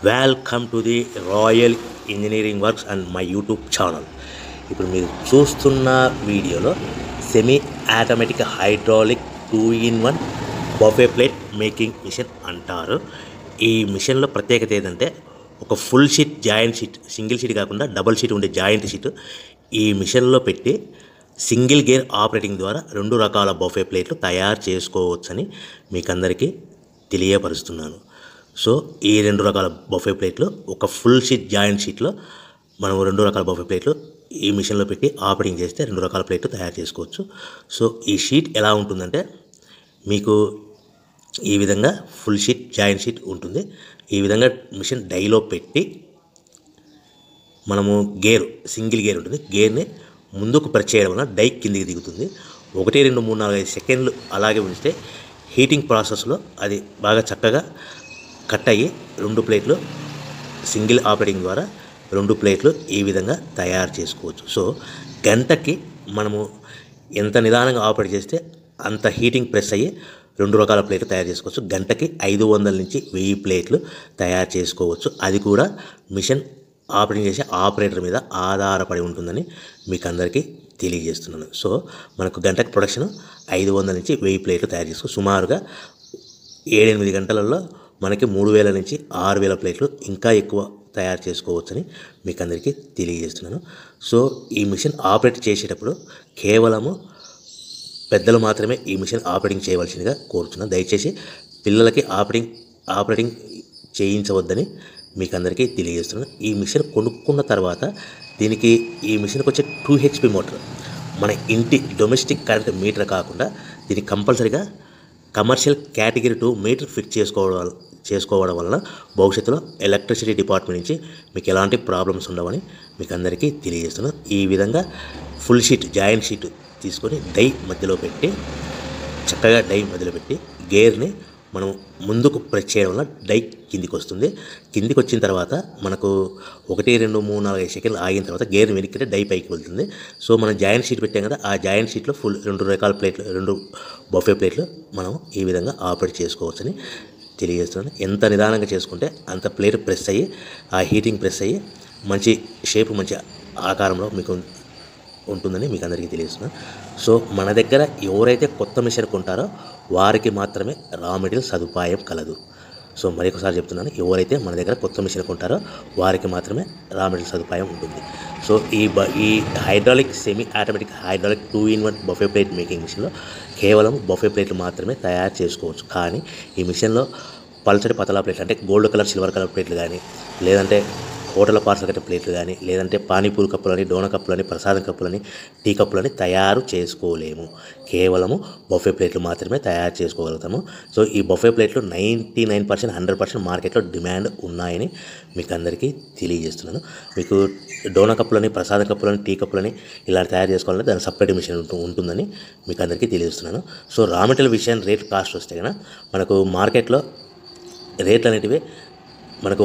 Welcome to the royal engineering works and my YouTube channel. ఇప్పుడు మీరు చూస్తున్న వీడియోలో semi automatic hydraulic 2-in-1 buffet plate making machine అంటారు. ఈ మిషన్లో ప్రత్యేకత ఏంటంటే ఒక full sheet joint sheet, single sheet కాకుండా డబుల్ షీట్ ఉండే జాయింట్ షీట్ ఈ మిషన్లో పెట్టి సింగిల్ గేర్ ఆపరేటింగ్ ద్వారా 2 రకాల బఫే ప్లేట్లు తయారు చేసుకోవచ్చని మీకు అందరికీ తెలియపరుస్తున్నాను. సో ఈ 2 రకాల బఫే ప్లేట్లు ఒక ఫుల్ షీట్ జాయింట్ షీట్లో మనం 2 రకాల బఫే ప్లేట్లు ఈ మిషన్లో పెట్టి ఆపరేటింగ్ చేస్తే 2 రకాల ప్లేట్లు తయారు చేసుకోవచ్చు. సో ఈ షీట్ ఎలా ఉంటుందంటే మీకు ఈ విధంగా ఫుల్ షీట్ జాయింట్ షీట్ ఉంటుంది. ఈ విధంగా మిషన్ డైలో పెట్టి మనము సింగిల్ గేర్ ఉంటుంది, గేర్ని ముందుకు ప్రెస్ చేయడం వల్ల డై కిందికి దిగుతుంది. 1, 2, 3, 4, 5 సెకండ్లు అలాగే ఉంచితే హీటింగ్ ప్రాసెస్లో అది బాగా చక్కగా కట్ అయ్యి 2 ప్లేట్లు సింగిల్ ఆపరేటింగ్ ద్వారా 2 ప్లేట్లు ఈ విధంగా తయారు చేసుకోవచ్చు. సో గంటకి మనము ఎంత నిదానంగా ఆపరేట్ చేస్తే అంత హీటింగ్ ప్రెస్ అయ్యి 2 రకాల ప్లేట్లు తయారు చేసుకోవచ్చు. గంటకి 500 నుంచి 1000 ప్లేట్లు తయారు చేసుకోవచ్చు. అది కూడా మిషన్ ఆపరేటింగ్ చేసే ఆపరేటర్ మీద ఆధారపడి ఉంటుందని మీకు అందరికీ తెలియజేస్తున్నాను. సో మనకు గంటకి ప్రొడక్షన్ 500 నుంచి 1000 ప్లేట్లు తయారు చేసుకోవచ్చు. సుమారుగా 7-8 గంటలలో మనకి 3000 నుంచి 6000 ప్లేట్లు ఇంకా ఎక్కువ తయారు చేసుకోవచ్చని మీకు అందరికీ తెలియజేస్తున్నాను. సో ఈ మిషన్ ఆపరేట్ చేసేటప్పుడు కేవలము పెద్దలు మాత్రమే ఈ మిషన్ ఆపరేటింగ్ చేయవలసిందిగా కోరుతున్నాను. దయచేసి పిల్లలకి ఆపరేటింగ్ చేయించవద్దని మీకు అందరికీ తెలియజేస్తున్నాను. ఈ మిషన్ కొనుక్కున్న తర్వాత ఈ మిషన్కి వచ్చే 2 HP మోటార్ మన ఇంటి డొమెస్టిక్ కరెంట్ మీటర్ కాకుండా దీనికి కంపల్సరీగా కమర్షియల్ కేటగిరీ 2 మీటర్ ఫిట్ చేసుకోవడం వలన భవిష్యత్తులో ఎలక్ట్రిసిటీ డిపార్ట్మెంట్ నుంచి మీకు ఎలాంటి ప్రాబ్లమ్స్ ఉండవని మీకు అందరికీ తెలియజేస్తున్నాను. ఈ విధంగా ఫుల్ షీట్ జాయింట్ షీట్ తీసుకొని చక్కగా డై మధ్యలో పెట్టి గేర్ని మనం ముందుకు ప్రెస్ చేయడం వల్ల డై కిందికి వస్తుంది. కిందికి వచ్చిన తర్వాత మనకు 1, 2, 3, 4, 5 సెకండ్లు ఆగిన తర్వాత గేర్ వెనక్కి డై పైకి వెళ్తుంది. సో మనం జాయింట్ షీట్ పెట్టాం కదా, ఆ జాయింట్ షీట్లో 2 రకాల ప్లేట్లు 2 బఫే ప్లేట్లు మనం ఈ విధంగా ఆపరేట్ చేసుకోవచ్చని తెలియజేస్తున్నాను. ఎంత నిదానంగా చేసుకుంటే అంత ప్లేట్ ప్రెస్ అయ్యి ఆ హీటింగ్ ప్రెస్ అయ్యి మంచి షేప్ మంచి ఆకారంలో మీకు ఉంటుందని మీకు అందరికీ తెలియజేస్తున్నాను. సో మన దగ్గర ఎవరైతే కొత్త మిషన్ కొంటారో వారికి మాత్రమే రా మెటీరియల్ సదుపాయం కలదు. సో మరొకసారి చెప్తున్నాను, ఎవరైతే మన దగ్గర కొత్త మిషన్ కొంటారో వారికి మాత్రమే రా మెటీరియల్ సదుపాయం ఉంటుంది. సో ఈ hydraulic semi automatic hydraulic 2-in-1 buffet plate making మిషన్లో కేవలం బఫే ప్లేట్లు మాత్రమే తయారు చేసుకోవచ్చు. కానీ ఈ మిషన్లో పల్చటి పతలా ప్లేట్లు అంటే గోల్డ్ కలర్ సిల్వర్ కలర్ ప్లేట్లు కానీ, లేదంటే హోటల్ పార్సల్ కట్టే ప్లేట్లు కానీ, లేదంటే పానీపూరి కప్పులని, డోన కప్పులని, ప్రసాదం కప్పులని, టీ కప్పులని తయారు చేసుకోలేము. కేవలము బఫే ప్లేట్లు మాత్రమే తయారు చేసుకోగలుగుతాము. సో ఈ బఫే ప్లేట్లు 99%, 100% మార్కెట్లో డిమాండ్ ఉన్నాయని మీకు అందరికీ తెలియజేస్తున్నాను. మీకు డోన కప్పులని, ప్రసాదం కప్పులని, టీ కప్పులని ఇలా తయారు చేసుకోవాలంటే దాని సపరేట్ మిషన్ ఉంటుందని మీకు అందరికీ తెలియజేస్తున్నాను. సో రా మెటీరియల్ విషయాన్ని కాస్ట్ వస్తే కనుక మనకు మార్కెట్లో రేట్లు అనేటివి మనకు